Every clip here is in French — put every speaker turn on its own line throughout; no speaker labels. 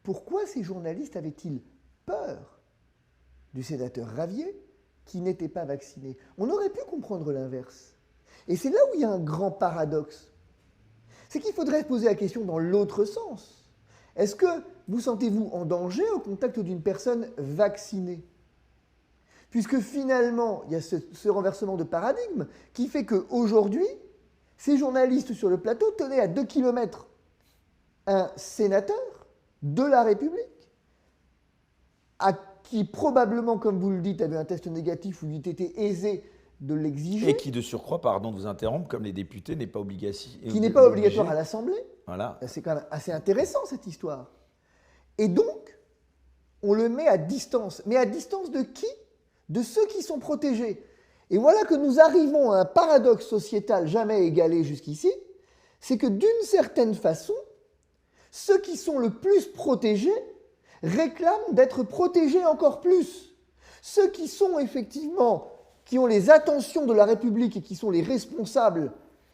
Pourquoi ces journalistes avaient-ils peur du sénateur Ravier qui n'était pas vacciné? On aurait pu comprendre l'inverse. Et c'est là où il y a un grand paradoxe. C'est qu'il faudrait poser la question dans l'autre sens. Est-ce que vous sentez-vous en danger au contact d'une personne vaccinée? Puisque finalement, il y a ce renversement de paradigme qui fait qu'aujourd'hui, ces journalistes sur le plateau tenaient à 2 kilomètres un sénateur de la République, à qui probablement, comme vous le dites, avait un test négatif où il était aisé de l'exiger.
Et qui, de surcroît, pardon de vous interrompre, comme les députés, n'est pas obligatoire.
Qui n'est pas obligatoire à l'Assemblée.
Voilà.
C'est quand même assez intéressant, cette histoire. Et donc, on le met à distance. Mais à distance de qui? De ceux qui sont protégés. Et voilà que nous arrivons à un paradoxe sociétal jamais égalé jusqu'ici, c'est que d'une certaine façon, ceux qui sont le plus protégés réclament d'être protégés encore plus. Ceux qui sont effectivement, qui ont les attentions de la République et qui sont les responsables,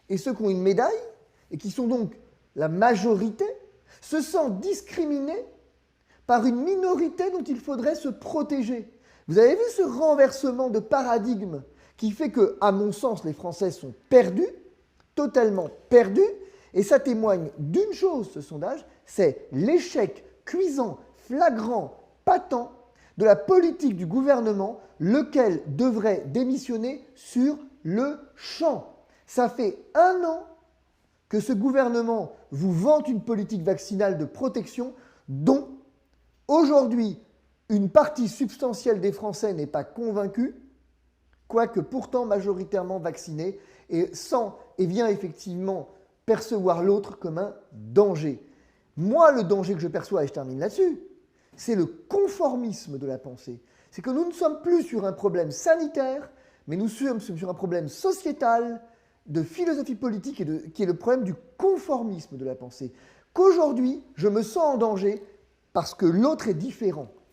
et ceux qui ont une médaille, et qui sont donc la majorité, se sentent discriminés par une minorité dont il faudrait se protéger. Vous avez vu ce renversement de paradigme qui fait que, à mon sens, les Français sont perdus, totalement perdus, et ça témoigne d'une chose, ce sondage, c'est l'échec cuisant, flagrant, patent de la politique du gouvernement, lequel devrait démissionner sur le champ. Ça fait 1 an que ce gouvernement vous vante une politique vaccinale de protection dont, aujourd'hui, une partie substantielle des Français n'est pas convaincue, quoique pourtant majoritairement vaccinée, et vient effectivement percevoir l'autre comme un danger. Moi, le danger que je perçois, et je termine là-dessus, c'est le conformisme de la pensée. C'est que nous ne sommes plus sur un problème sanitaire, mais nous sommes sur un problème sociétal, de philosophie politique, qui est le problème du conformisme de la pensée. Qu'aujourd'hui, je me sens en danger parce que l'autre est différent.